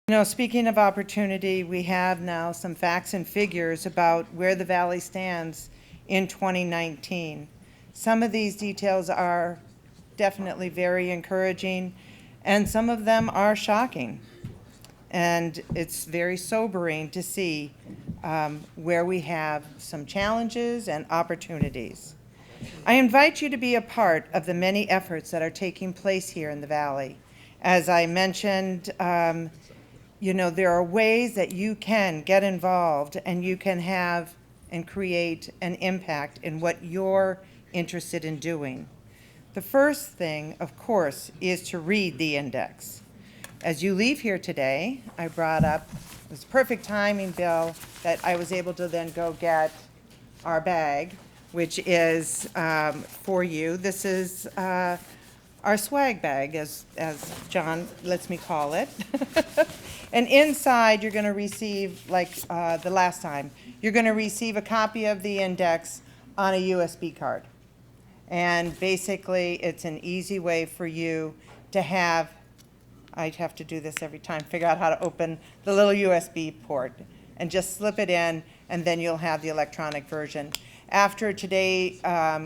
Speaking of opportunity, we have now some facts and figures about where the Valley stands in 2019. Some of these details are definitely very encouraging, and some of them are shocking. And it's very sobering to see where we have some challenges and opportunities. I invite you to be a part of the many efforts that are taking place here in the Valley. As I mentioned, there are ways that you can get involved and you can have and create an impact in what you're interested in doing. The first thing, of course, is to read the index. As you leave here today, I brought up, it was perfect timing, Bill, that I was able to then go get our bag, which is for you. This is our swag bag, as John lets me call it. And inside, you're going to receive, like the last time, you're going to receive a copy of the index on a USB card. And basically, it's an easy way for you to have, I have to do this every time, figure out how to open the little USB port and just slip it in, and then you'll have the electronic version. After today,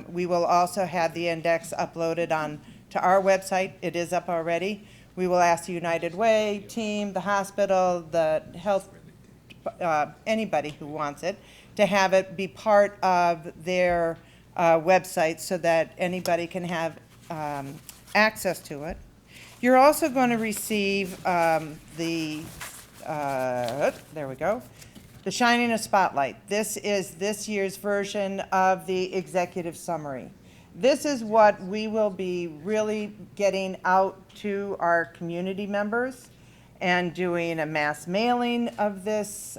we will also have the index uploaded on to our website. It is up already. We will ask the United Way team, the hospital, the health, anybody who wants it, to have it be part of their website so that anybody can have access to it. You're also going to receive there we go, the Shining a Spotlight. This is this year's version of the executive summary. This is what we will be really getting out to our community members and doing a mass mailing of this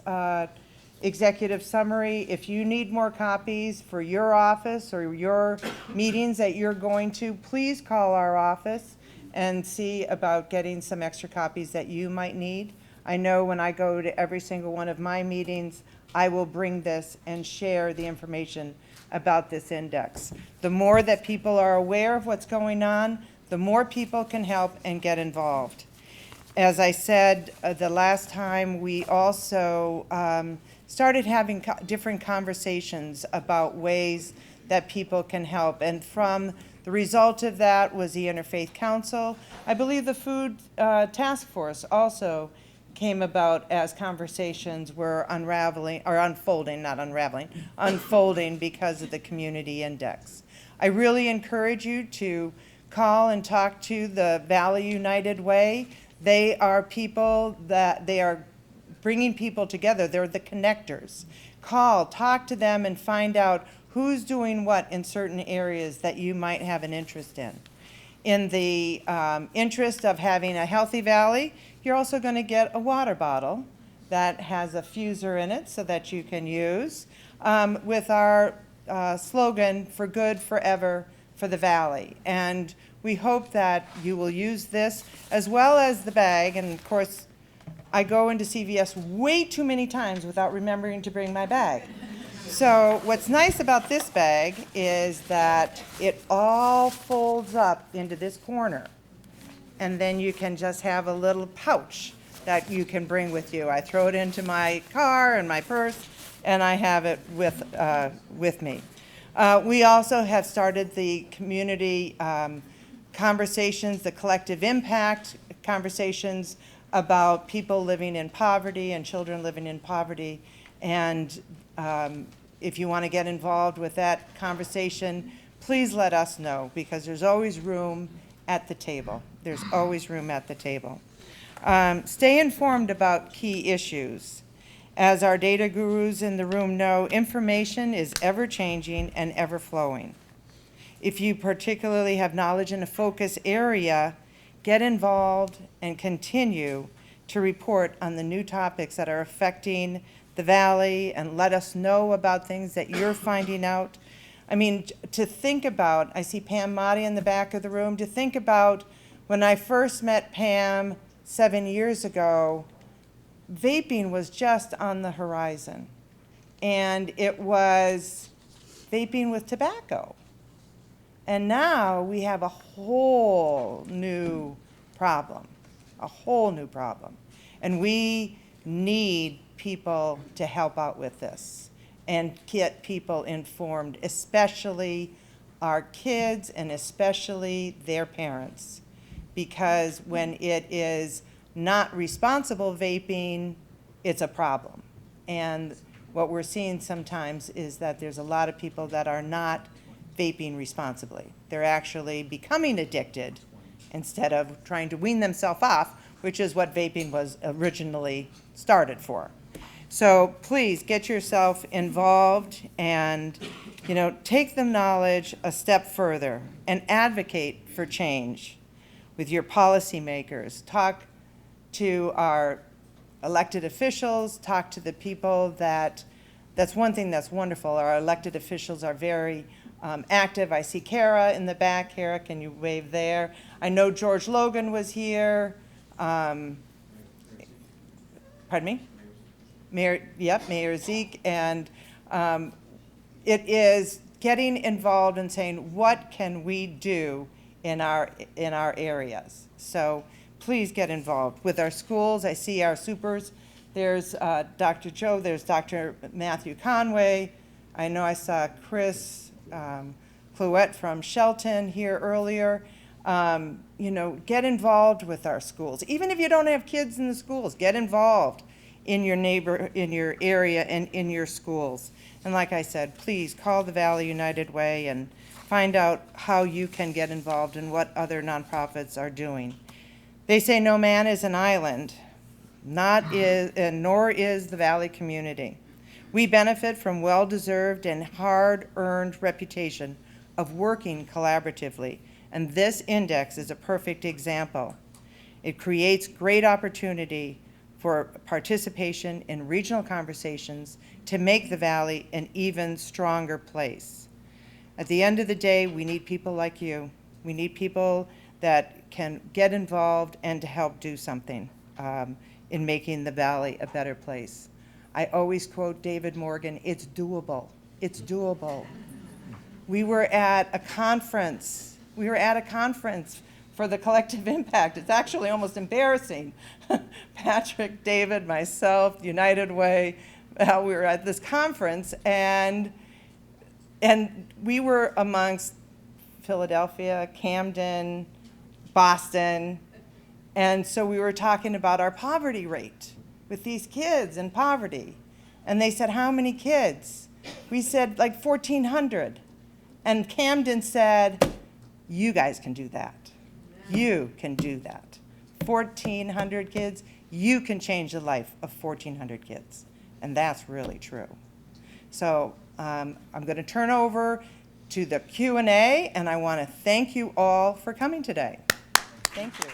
executive summary. If you need more copies for your office or your meetings that you're going to, please call our office and see about getting some extra copies that you might need. I know when I go to every single one of my meetings, I will bring this and share the information about this index. The more that people are aware of what's going on, the more people can help and get involved. As I said the last time, we also started having different conversations about ways that people can help. And from the result of that was the Interfaith Council. I believe the Food Task Force also came about as conversations were unfolding because of the community index. I really encourage you to call and talk to the Valley United Way. They are people that they are bringing people together. They're the connectors. Call, talk to them, and find out who's doing what in certain areas that you might have an interest in. In the interest of having a healthy valley, you're also going to get a water bottle that has a fuser in it so that you can use with our slogan, "For Good Forever for the Valley." And we hope that you will use this as well as the bag. And of course, I go into CVS way too many times without remembering to bring my bag. So what's nice about this bag is that it all folds up into this corner. And then you can just have a little pouch that you can bring with you. I throw it into my car and my purse, and I have it with me. We also have started the community conversations, the collective impact conversations about people living in poverty and children living in poverty. And if you want to get involved with that conversation, please let us know, because there's always room at the table. There's always room at the table. Stay informed about key issues. As our data gurus in the room know, information is ever-changing and ever-flowing. If you particularly have knowledge in a focus area, get involved and continue to report on the new topics that are affecting the Valley, and let us know about things that you're finding out. I mean, to think about, I see Pam Motti in the back of the room, to think about when I first met Pam 7 years ago, vaping was just on the horizon. And it was vaping with tobacco. And now we have a whole new problem, And we need people to help out with this and get people informed, especially our kids and especially their parents. Because when it is not responsible vaping, it's a problem. And what we're seeing sometimes is that there's a lot of people that are not vaping responsibly. They're actually becoming addicted instead of trying to wean themselves off, which is what vaping was originally started for. So please get yourself involved and, take the knowledge a step further and advocate for change with your policymakers. Talk to our elected officials, talk to the people that's one thing that's wonderful. Our elected officials are very active. I see Kara in the back. Kara, can you wave there? I know George Logan was here. Pardon me? Mayor Zeke. And it is getting involved and saying, what can we do in our areas? So please get involved with our schools. I see our supers. There's Dr. Joe, there's Dr. Matthew Conway. I know I saw Chris Clouette from Shelton here earlier. Get involved with our schools. Even if you don't have kids in the schools, get involved in your area and in your schools. And like I said, please call the Valley United Way and find out how you can get involved and what other nonprofits are doing. They say no man is an island, nor is the Valley community. We benefit from well-deserved and hard-earned reputation of working collaboratively, and this index is a perfect example. It creates great opportunity for participation in regional conversations to make the Valley an even stronger place. At the end of the day, we need people like you. We need people that can get involved and to help do something in making the Valley a better place. I always quote David Morgan, it's doable. It's doable. We were at a conference for the collective impact. It's actually almost embarrassing. Patrick, David, myself, United Way, we were at this conference, and we were amongst Philadelphia, Camden, Boston, and so we were talking about our poverty rate with these kids in poverty. And they said, how many kids? We said, like 1,400. And Camden said, you guys can do that. You can do that. 1,400 kids, you can change the life of 1,400 kids. And that's really true. So I'm going to turn over to the Q&A, and I want to thank you all for coming today. Thank you.